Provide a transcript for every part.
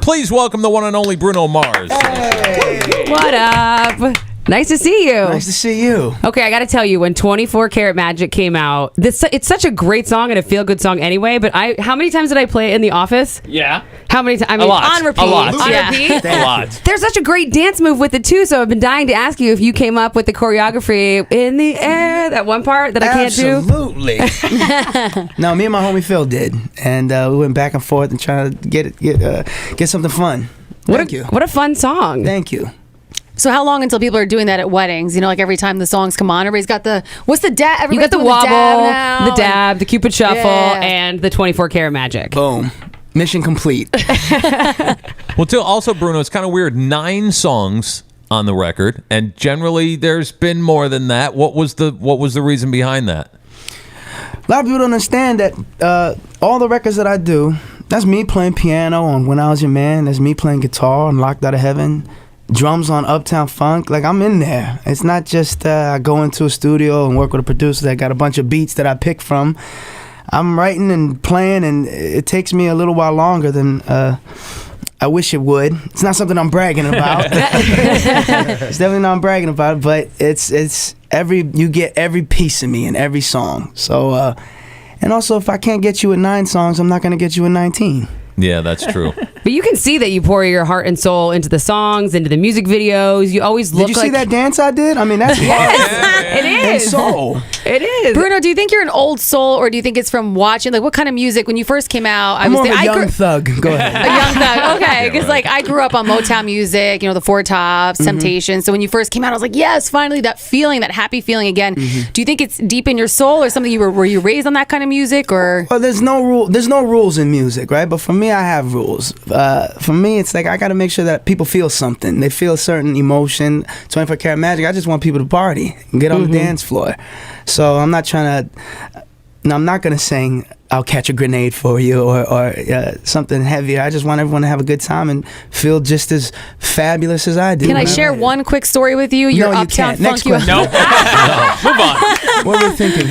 Please welcome the one and only Bruno Mars. Hey. What up? Nice to see you. Nice to see you. Okay, I got to tell you, when 24 Karat Magic came out, it's such a great song and a feel-good song anyway, but how many times did I play it in the office? Yeah. How many times? I mean, a lot. on repeat. A lot. On repeat? A lot. There's such a great dance move with it, too, so I've been dying to ask you if you came up with the choreography in the air, that one part that I can't do. Absolutely. No, me and my homie Phil did, and we went back and forth and trying to get something fun. Thank you. What a fun song. Thank you. So how long until people are doing that at weddings? You know, like every time the songs come on, everybody's got what's the dab? You got the wobble, the dab, the Cupid Shuffle, Yeah. and the 24 Karat Magic. Boom. Mission complete. Well, too, also, Bruno, it's kind of weird. 9 songs on the record, and generally there's been more than that. What was the reason behind that? A lot of people don't understand that all the records that I do, that's me playing piano on When I Was Your Man. That's me playing guitar on Locked Out of Heaven. Drums on Uptown Funk. Like, I'm in there. It's not just I go into a studio and work with a producer that got a bunch of beats that I pick from. I'm writing and playing, and it takes me a little while longer than I wish it would. It's not something I'm bragging about. It's definitely not bragging about it, but you get every piece of me in every song. So, and also, if I can't get you in 9 songs, I'm not going to get you in 19. Yeah, that's true. But you can see that you pour your heart and soul into the songs, into the music videos. You always look like... Did you see that dance I did? I mean, that's Yes, it is. and soul. It is. Bruno, do you think you're an old soul, or do you think it's from watching? Like, what kind of music when you first came out? I'm more of a young thug. Go ahead. A young thug, okay. Because Yeah, right. like I grew up on Motown music, you know, the Four Tops, Temptations. So when you first came out, I was like, yes, finally that feeling, that happy feeling again. Do you think it's deep in your soul, or something were you raised on that kind of music, or? Well, there's no rules in music, right? But for me, I have rules. For me, it's like I got to make sure that people feel something. They feel a certain emotion. 24 Karat Magic, I just want people to party and get on the dance floor. So I'm not trying to... No, I'm not going to sing I'll catch a grenade for you or something heavier. I just want everyone to have a good time and feel just as fabulous as I do. Can I share one quick story with you? Your No, you Uptown can't. Next Funk. question. No. Move on. What were you thinking?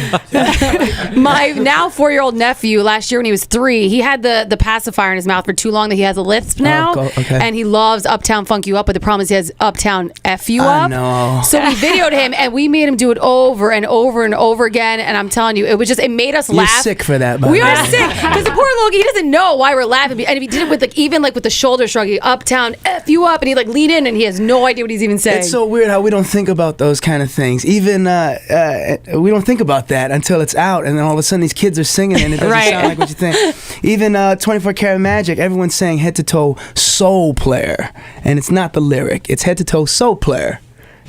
My now 4-year-old nephew, last year when he was 3, he had the pacifier in his mouth for too long that he has a lisp now. Okay. And he loves Uptown Funk You Up, but the problem is he has Uptown F You Up. know. So we videoed him and we made him do it over and over and over again. And I'm telling you, it made us You're laugh. sick for that, by We the are way. sick because the poor little he doesn't know why we're laughing. And if he did it with with the shoulder shrug, he Uptown F You Up, and he lean in and he has no idea what he's even saying. It's so weird how we don't think about those kind of things. Even we don't think about that until it's out, and then all of a sudden these kids are singing and it doesn't Right. sound like what you think. Even 24 Karat Magic, everyone's saying head to toe soul player, and it's not the lyric. It's head to toe soul player.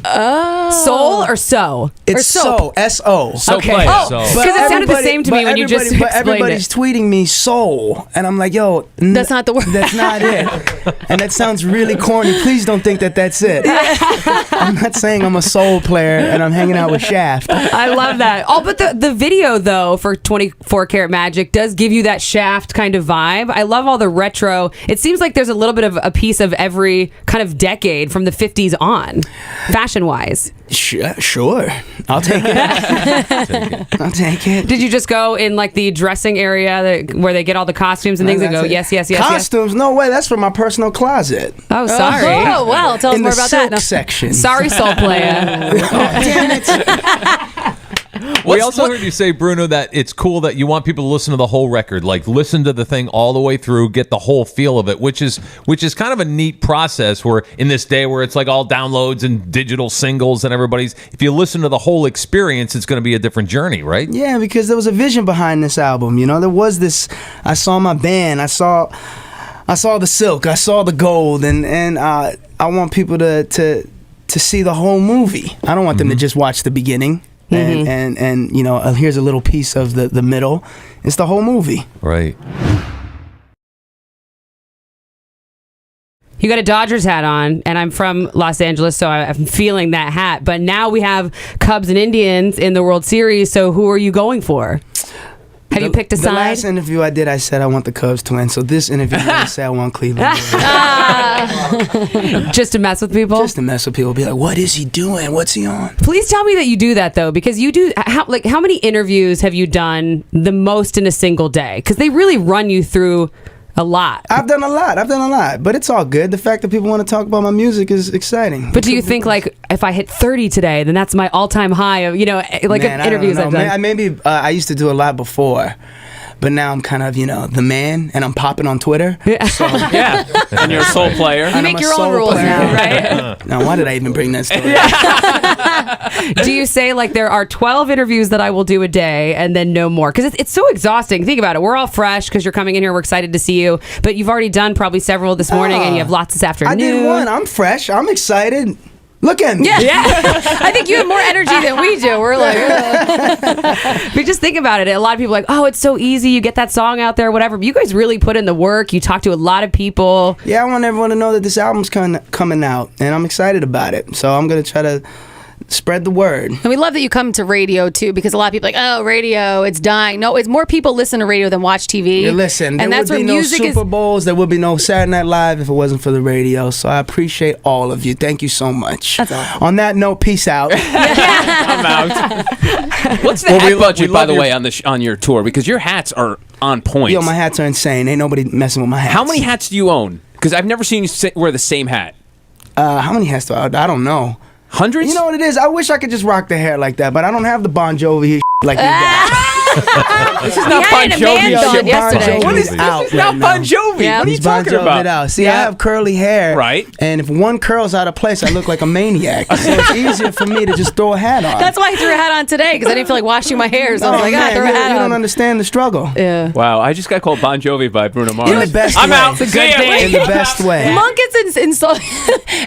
Soul or so? It's Or soap. so S-O. So Okay. play it, Oh. so. Because it sounded the everybody- same to me but when you just everybody- But explained everybody's it. tweeting me soul, and I'm like, yo, That's not the word. That's not it. And that sounds really corny. Please don't think that that's it. I'm not saying I'm a soul player and I'm hanging out with Shaft. I love that. Oh, but the video, though, for 24 Karat Magic does give you that Shaft kind of vibe. I love all the retro. It seems like there's a little bit of a piece of every kind of decade from the 50s on, fashion-wise. Sure. I'll take it. I'll take it. Did you just go in the dressing area where they get all the costumes and things and go, yes, yes, yes, yes? Costumes? No way. That's from my personal closet. Oh, sorry. Oh, well, tell us In more the about silk that. No. section. Sorry, Soul Player. Damn it. We also heard you say, Bruno, that it's cool that you want people to listen to the whole record, listen to the thing all the way through, get the whole feel of it, which is kind of a neat process. Where in this day where it's all downloads and digital singles and if you listen to the whole experience, it's going to be a different journey, right? Yeah, because there was a vision behind this album. There was this. I saw my band. I saw the silk. I saw the gold, and I want people to see the whole movie. I don't want them to just watch the beginning. And here's a little piece of the middle. It's the whole movie. Right. You got a Dodgers hat on, and I'm from Los Angeles, so I'm feeling that hat. But now we have Cubs and Indians in the World Series, so who are you going for? Have you picked a The side? last interview I did, I said I want the Cubs to win. So this interview, I say I want Cleveland. Just to mess with people? Just to mess with people. Be like, what is he doing? What's he on? Please tell me that you do that, though, because you do. How many interviews have you done the most in a single day? Because they really run you through A lot. I've done a lot, but it's all good. The fact that people want to talk about my music is exciting. But do you think, like, if I hit 30 today, then that's my all-time high of, like, Man, interviews I've done? Maybe I used to do a lot before, but now I'm kind of, the man, and I'm popping on Twitter. Yeah. So, Yeah, and you're a soul player. You make your own rules now, right? Now, why did I even bring that story? Do you say, like, there are 12 interviews that I will do a day and then no more? Because it's so exhausting. Think about it. We're all fresh because you're coming in here. We're excited to see you. But you've already done probably several this morning and you have lots this afternoon. I did one. I'm fresh. I'm excited. Look at me. Yeah. I think you have more energy than we do. We're like, But just think about it. A lot of people are like, oh, it's so easy. You get that song out there, whatever. But you guys really put in the work. You talk to a lot of people. Yeah, I want everyone to know that this album's coming out, and I'm excited about it. So I'm going to try to spread the word. and we love that you come to radio too, because a lot of people are like, oh, radio, it's dying. No, it's more people listen to radio than watch TV. Yeah, listen, and there that's would be where no music Super Bowls, there would be no Saturday Night Live if it wasn't for the radio. So I appreciate all of you. Thank you so much. That's awesome. On that note, peace out. I'm out. What's the hat budget, by the way, on your tour? Because your hats are on point. Yo, my hats are insane. Ain't nobody messing with my hats. How many hats do you own? Because I've never seen you wear the same hat. How many hats do I don't know. Hundreds? You know what it is? I wish I could just rock the hair like that, but I don't have the Bon Jovi here like you got. This is not had Bon it in a man Jovi bun shit. yesterday. What is Out this? Is not right Bon now. Jovi. Yeah. What are you He's Bon talking Jovi'd about? out. See, I Yeah. have curly hair. Right. And if one curl's out of place, I look like a maniac. So it's easier for me to just throw a hat on. That's why I threw a hat on today, because I didn't feel like washing my hair. So I was like, man, throw a you hat don't on. understand the struggle. Yeah. Wow, I just got called Bon Jovi by Bruno Mars. In the best I'm way. out. It's a good thing. In the best way. Monk gets insulted.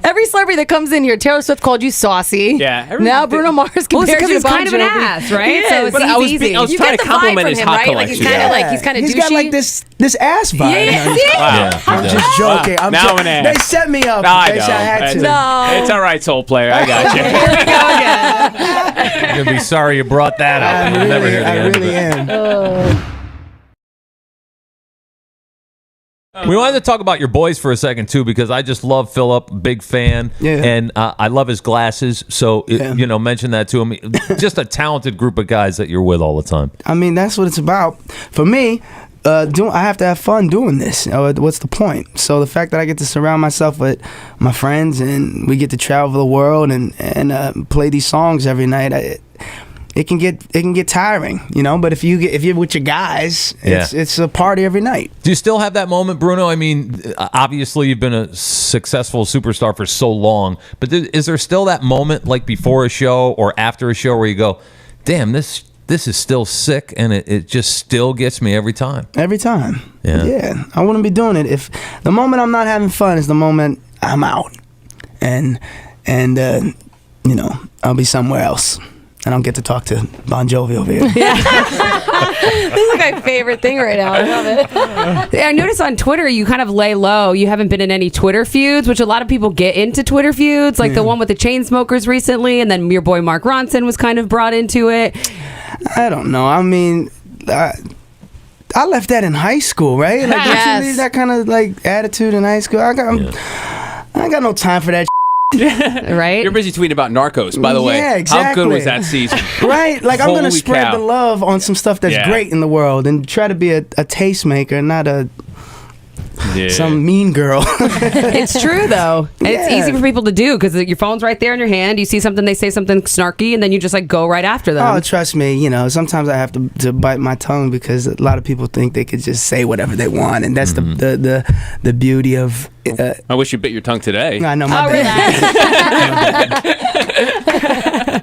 Every celebrity that comes in here, Taylor Swift called you saucy. Yeah. Now Bruno Mars Well, compares because you to he's Bon kind of an Jovi. ass, right? He So is. it's But I was easy. I was You trying get to the vibe compliment from his him, hot right? Like, he's collection. kinda like- he's kinda He's got douchey. like this ass vibe. Yeah. See? Yeah. I'm just joking. Wow. I'm Now just, I'm an ass. They set me up. I They know. said I had to. No. It's all right, soul player. I got you. Here we go again. You're gonna be sorry you brought that up. You'll never hear the I end really of it. am. We wanted to talk about your boys for a second too, because I just love Philip, big fan, Yeah. and I love his glasses. So Yeah. mention that to him. Just a talented group of guys that you're with all the time. I mean, that's what it's about. For me, I have to have fun doing this. What's the point? So the fact that I get to surround myself with my friends and we get to travel the world and play these songs every night, it can get tiring, But if you're with your guys, it's a party every night. Do you still have that moment, Bruno? I mean, obviously you've been a successful superstar for so long, but is there still that moment, like before a show or after a show, where you go, "Damn, this is still sick," and it just still gets me every time? Every time. Yeah. I wouldn't be doing it if the moment I'm not having fun is the moment I'm out, and I'll be somewhere else. And I'll get to talk to Bon Jovi over here. This is like my favorite thing right now. I love it. I noticed on Twitter you kind of lay low. You haven't been in any Twitter feuds, which a lot of people get into Twitter feuds, like the one with the Chainsmokers recently, and then your boy Mark Ronson was kind of brought into it. I don't know. I mean, I left that in high school, right? Like, Yes. don't you leave that kind of like attitude in high school? I ain't got no time for that. Right? You're busy tweeting about Narcos, by the way. Yeah, How good exactly. was that season? Right? Like, I'm going to Holy spread cow. the love on some stuff that's Yeah. great in the world and try to be a tastemaker, not Yeah. some mean girl. It's true, though. And it's Yeah. easy for people to do because your phone's right there in your hand. You see something, they say something snarky, and then you just like go right after them. Oh, trust me, sometimes I have to bite my tongue because a lot of people think they could just say whatever they want, and that's the beauty of. I wish you bit your tongue today. I know my Oh, bad.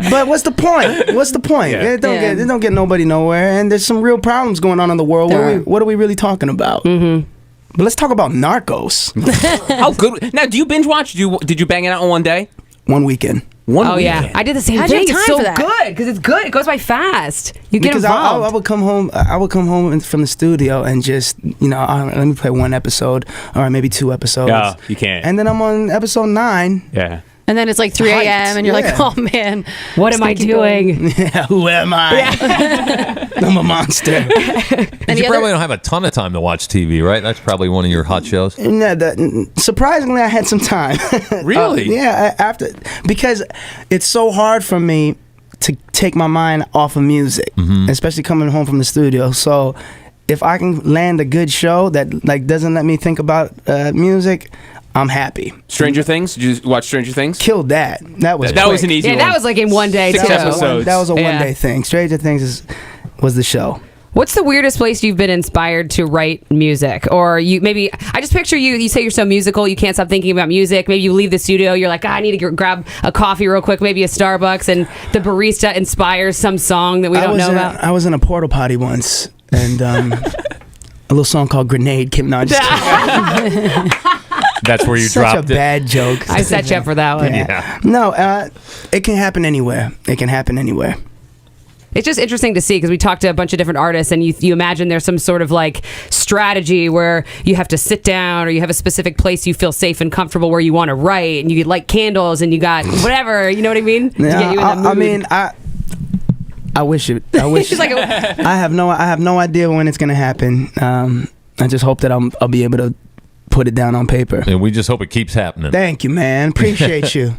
But what's the point? What's the point? Yeah. It don't get nobody nowhere, and there's some real problems going on in the world. What are we really talking about? Mm-hmm. But let's talk about Narcos. How good? Now, do you binge watch? Did you bang it out in one day? One weekend. Oh, yeah. I did the same How'd you thing. have It's time so for that? good because it's good. It goes by fast. You get Because involved. I would come home. I would come home from the studio and just let me play one episode or maybe two episodes. Yeah, you can't. And then I'm on episode 9. Yeah. And then it's like 3 a.m. and you're Yeah. like, oh man, What am I doing? Yeah, who am I? I'm a monster. And You the probably other, don't have a ton of time to watch TV, right? That's probably one of your hot shows. No, surprisingly, I had some time. Really? After because it's so hard for me to take my mind off of music, especially coming home from the studio. So if I can land a good show that like doesn't let me think about music, I'm happy. Stranger Things? Did you watch Stranger Things? Killed that. That was That was an easy Yeah, one. that was like in one day, 6 too. episodes. That was a Yeah. one-day thing. Stranger Things was the show. What's the weirdest place you've been inspired to write music? Or you maybe, I just picture you say you're so musical, you can't stop thinking about music. Maybe you leave the studio, you're like, I need to grab a coffee real quick, maybe a Starbucks, and the barista inspires some song that we don't know about. I was in a porta potty once, and a little song called Grenade came out. That's where you Such dropped a it. bad joke. I set you up for that one. Yeah. No, it can happen anywhere. It can happen anywhere. It's just interesting to see because we talked to a bunch of different artists and you imagine there's some sort of like strategy where you have to sit down or you have a specific place you feel safe and comfortable where you want to write and you light candles and you got whatever, you know what I mean? To get you in the mood. I mean, I wish it. I wish. She's like, I have no idea when it's gonna happen. I just hope that I'll be able to put it down on paper. And we just hope it keeps happening. Thank you, man. Appreciate you.